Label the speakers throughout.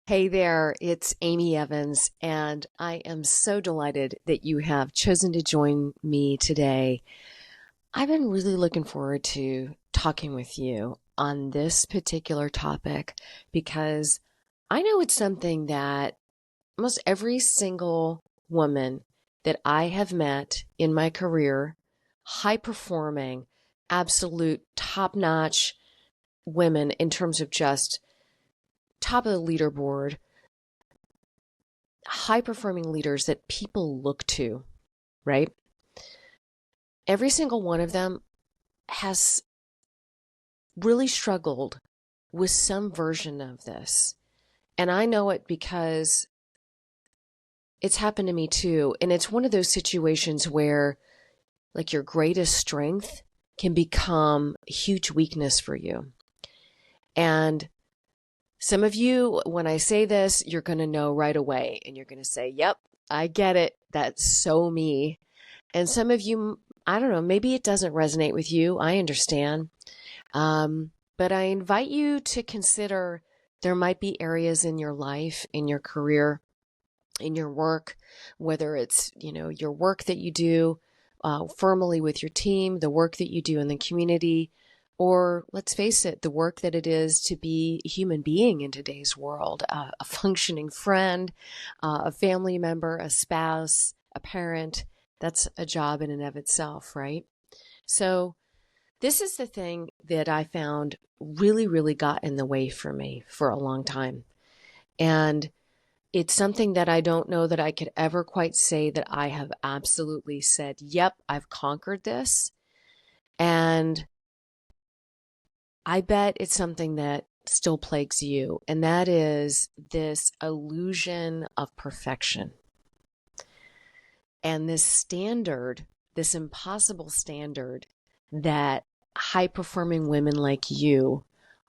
Speaker 1: Hey there, it's Amy Evans, and I am so delighted that you have chosen to join me today. I've been really looking forward to talking with you on this particular topic because I know it's something that almost every single woman that I have met in my career, high performing, absolute top notch women in terms of just top of the leaderboard, high performing leaders that people look to, right? Every single one of them has really struggled with some version of this. And I know it because it's happened to me too. And it's one of those situations where, like, your greatest strength can become a huge weakness for you. And some of you, when I say this, you're going to know right away and you're going to say, yep, I get it. That's so me. And some of you, I don't know, maybe it doesn't resonate with you. I understand. But I invite you to consider there might be areas in your life, in your career, in your work, whether it's, your work that you do formally with your team, the work that you do in the community, or let's face it, the work that it is to be a human being in today's world, a functioning friend, a family member, a spouse, a parent. That's a job in and of itself, right? So this is the thing that I found really, really got in the way for me for a long time. And it's something that I don't know that I could ever quite say that I have absolutely said, yep, I've conquered this. And I bet it's something that still plagues you, and that is this illusion of perfection and this standard, this impossible standard that high performing women like you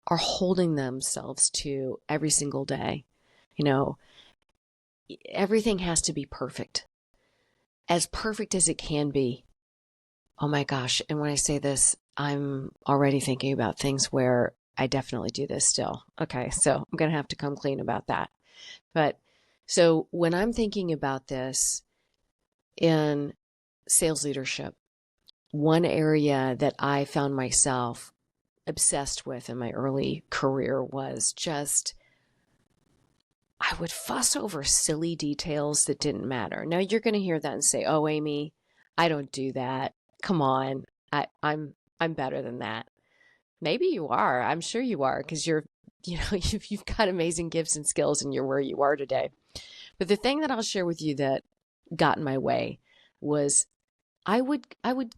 Speaker 1: are holding themselves to every single day. You know, everything has to be as perfect as it can be. Oh my gosh. And when I say this, I'm already thinking about things where I definitely do this still. Okay. So I'm going to have to come clean about that. But so when I'm thinking about this in sales leadership, one area that I found myself obsessed with in my early career was just I would fuss over silly details that didn't matter. Now you're going to hear that and say, "Oh, Amy, I don't do that. Come on. I'm better than that." Maybe you are. I'm sure you are because you've got amazing gifts and skills and you're where you are today. But the thing that I'll share with you that got in my way was I would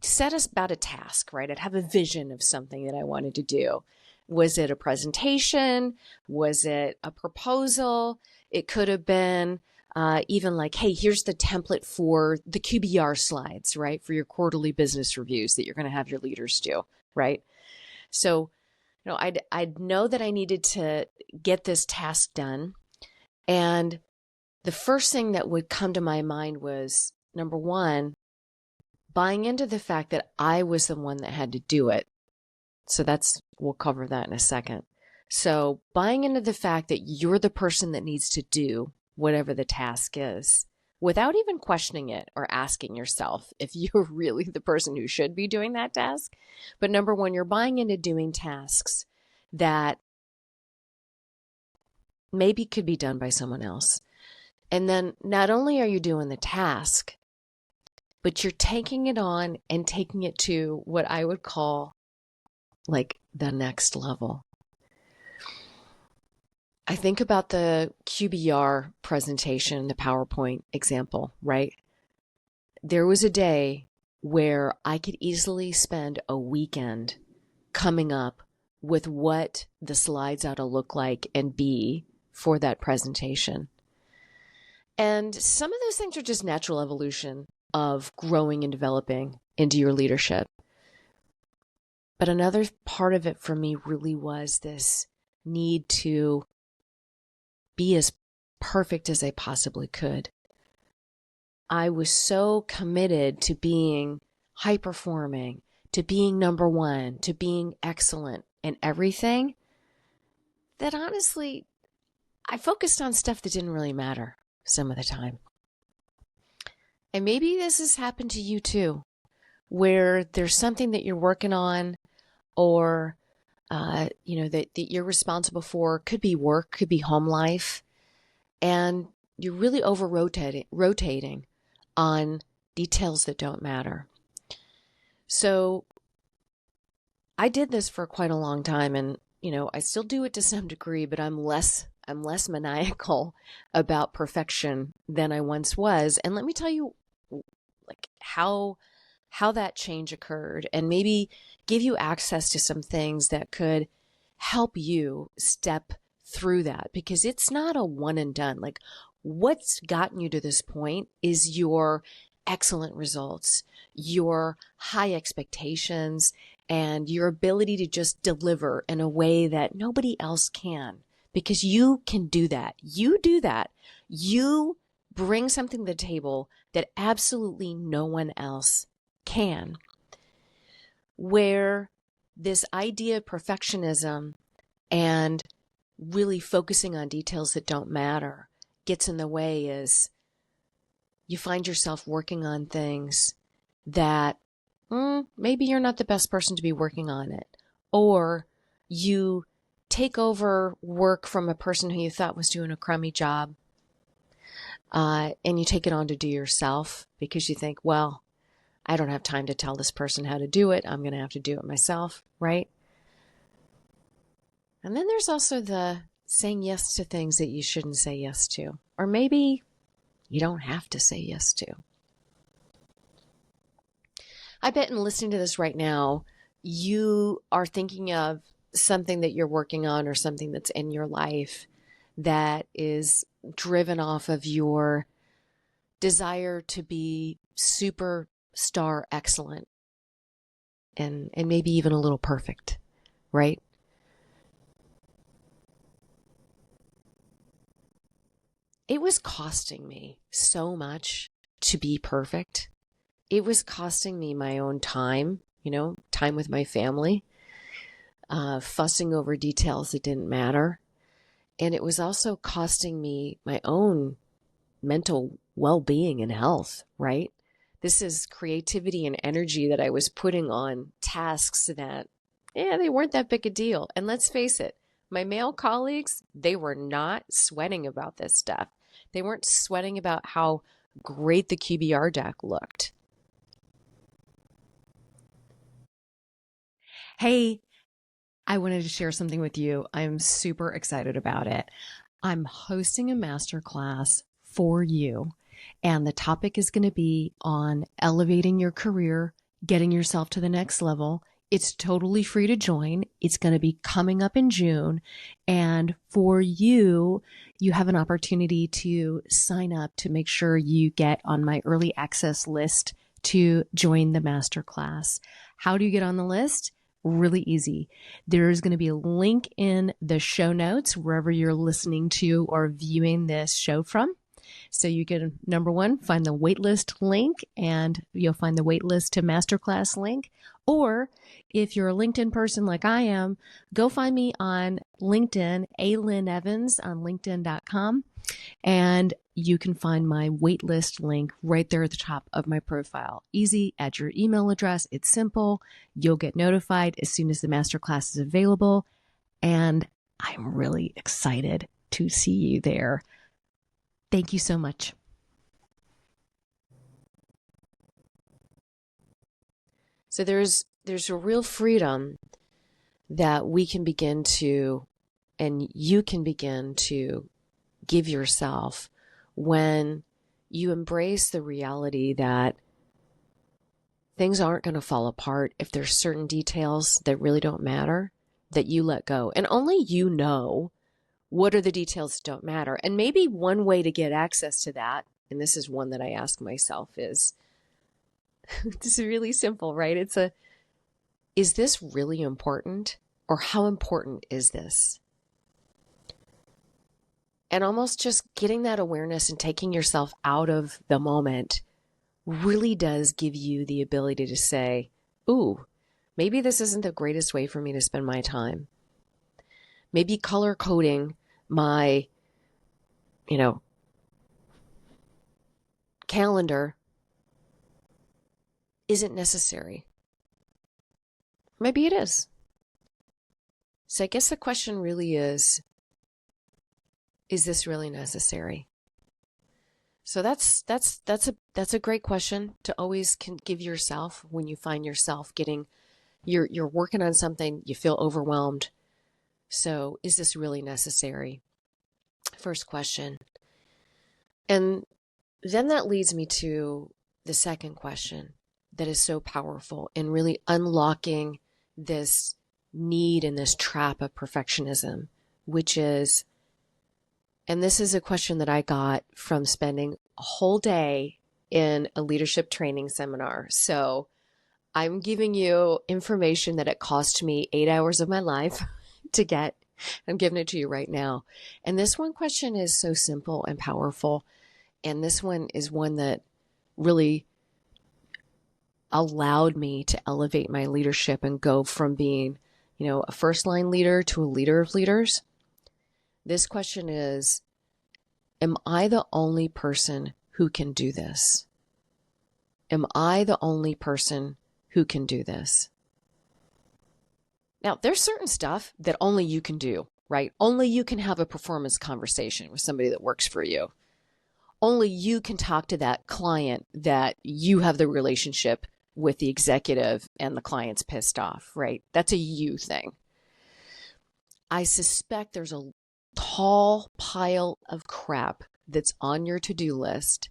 Speaker 1: set us about a task, right? I'd have a vision of something that I wanted to do. Was it a presentation? Was it a proposal? It could have been even like, hey, here's the template for the QBR slides, right? For your quarterly business reviews that you're going to have your leaders do, right? So, I'd know that I needed to get this task done. And the first thing that would come to my mind was number one, buying into the fact that I was the one that had to do it. So we'll cover that in a second. So buying into the fact that you're the person that needs to do whatever the task is without even questioning it or asking yourself if you're really the person who should be doing that task. But number one, you're buying into doing tasks that maybe could be done by someone else. And then not only are you doing the task, but you're taking it on and taking it to what I would call like the next level. I think about the QBR presentation, the PowerPoint example, right? There was a day where I could easily spend a weekend coming up with what the slides ought to look like and be for that presentation. And some of those things are just natural evolution of growing and developing into your leadership. But another part of it for me really was this need to be as perfect as I possibly could. I was so committed to being high performing, to being number one, to being excellent in everything that honestly, I focused on stuff that didn't really matter some of the time. And maybe this has happened to you too, where there's something that you're working on or that you're responsible for. Could be work, could be home life, and you're really over rotating on details that don't matter. So I did this for quite a long time, and I still do it to some degree, but I'm less maniacal about perfection than I once was. And let me tell you like how that change occurred, and maybe give you access to some things that could help you step through that, because it's not a one and done. Like, what's gotten you to this point is your excellent results, your high expectations, and your ability to just deliver in a way that nobody else can, because you can do that. You do that. You bring something to the table that absolutely no one else can. Where this idea of perfectionism and really focusing on details that don't matter gets in the way is you find yourself working on things that maybe you're not the best person to be working on it. Or you take over work from a person who you thought was doing a crummy job, and you take it on to do yourself because you think, well, I don't have time to tell this person how to do it. I'm going to have to do it myself, right? And then there's also the saying yes to things that you shouldn't say yes to, or maybe you don't have to say yes to. I bet in listening to this right now, you are thinking of something that you're working on or something that's in your life that is driven off of your desire to be superstar excellent and maybe even a little perfect, right? It was costing me so much to be perfect. It was costing me my own time, time with my family, fussing over details that didn't matter. And it was also costing me my own mental well-being and health, right? This is creativity and energy that I was putting on tasks that, they weren't that big a deal. And let's face it, my male colleagues, they were not sweating about this stuff. They weren't sweating about how great the QBR deck looked. Hey, I wanted to share something with you. I'm super excited about it. I'm hosting a masterclass for you, and the topic is going to be on elevating your career, getting yourself to the next level. It's totally free to join. It's going to be coming up in June. And for you, you have an opportunity to sign up to make sure you get on my early access list to join the masterclass. How do you get on the list? Really easy. There's going to be a link in the show notes wherever you're listening to or viewing this show from. So you can, number one, find the waitlist link, and you'll find the waitlist to masterclass link. Or if you're a LinkedIn person like I am, go find me on LinkedIn, Lynn Evans on LinkedIn.com. And you can find my waitlist link right there at the top of my profile. Easy, add your email address. It's simple. You'll get notified as soon as the masterclass is available. And I'm really excited to see you there. Thank you so much. So there's a real freedom that we can begin to, and you can begin to give yourself when you embrace the reality that things aren't going to fall apart if there's certain details that really don't matter, that you let go. And only you know what are the details that don't matter. And maybe one way to get access to that, and this is one that I ask myself, is this is really simple, right? Is this really important? Or how important is this? And almost just getting that awareness and taking yourself out of the moment really does give you the ability to say, ooh, maybe this isn't the greatest way for me to spend my time. Maybe color coding my you know, calendar isn't necessary. Maybe it is. So I guess the question really is this really necessary? So that's a great question to always give yourself when you find yourself getting you're working on something, you feel overwhelmed. So is this really necessary? First question. And then that leads me to the second question that is so powerful in really unlocking this need and this trap of perfectionism, which is, and this is a question that I got from spending a whole day in a leadership training seminar. So I'm giving you information that it cost me 8 hours of my life to get. I'm giving it to you right now. And this one question is so simple and powerful. And this one is one that really allowed me to elevate my leadership and go from being, a first line leader to a leader of leaders. This question is, am I the only person who can do this? Am I the only person who can do this? Now, there's certain stuff that only you can do, right? Only you can have a performance conversation with somebody that works for you. Only you can talk to that client that you have the relationship with the executive and the client's pissed off, right? That's a you thing. I suspect there's a tall pile of crap that's on your to-do list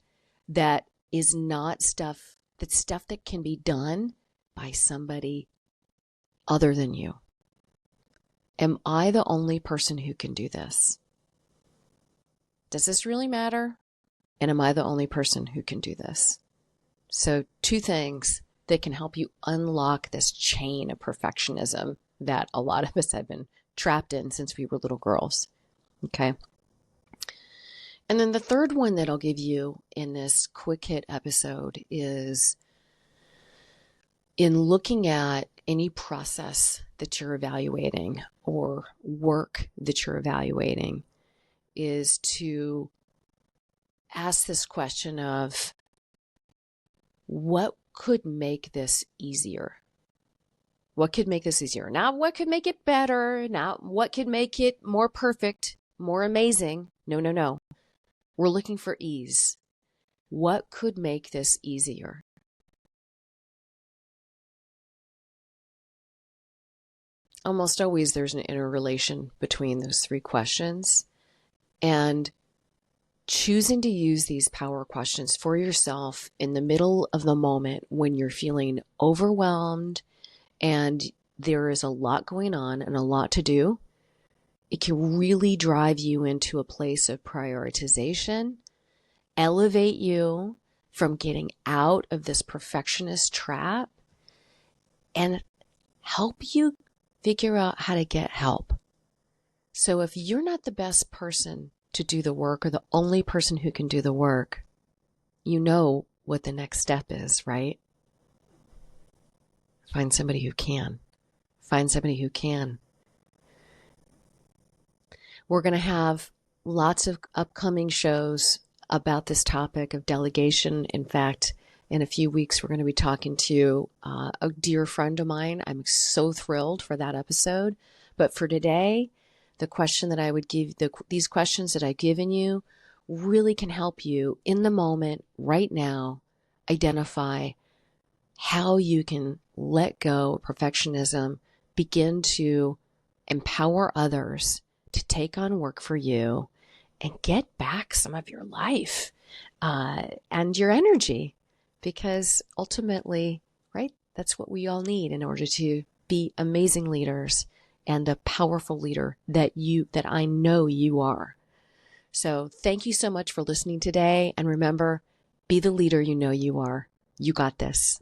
Speaker 1: that is not stuff, that's stuff that can be done by somebody other than you. Am I the only person who can do this? Does this really matter? And am I the only person who can do this? So 2 things that can help you unlock this chain of perfectionism that a lot of us have been trapped in since we were little girls. Okay. And then the third one that I'll give you in this quick hit episode is in looking at any process that you're evaluating or work that you're evaluating is to ask this question of what could make this easier? What could make this easier? Not what could make it better, not what could make it more perfect, more amazing. No. We're looking for ease. What could make this easier? Almost always there's an interrelation between those 3 questions. And choosing to use these power questions for yourself in the middle of the moment when you're feeling overwhelmed and there is a lot going on and a lot to do, it can really drive you into a place of prioritization, elevate you from getting out of this perfectionist trap, and help you figure out how to get help. So if you're not the best person to do the work or the only person who can do the work, you know what the next step is, right? Find somebody who can. Find somebody who can. We're going to have lots of upcoming shows about this topic of delegation. In fact, in a few weeks, we're going to be talking to a dear friend of mine. I'm so thrilled for that episode. But for today, the question that I would give, these questions that I've given you really can help you in the moment right now identify how you can let go of perfectionism, begin to empower others to take on work for you and get back some of your life and your energy, because ultimately, right, that's what we all need in order to be amazing leaders and a powerful leader that I know you are. So thank you so much for listening today. And remember, be the leader you know you are. You got this.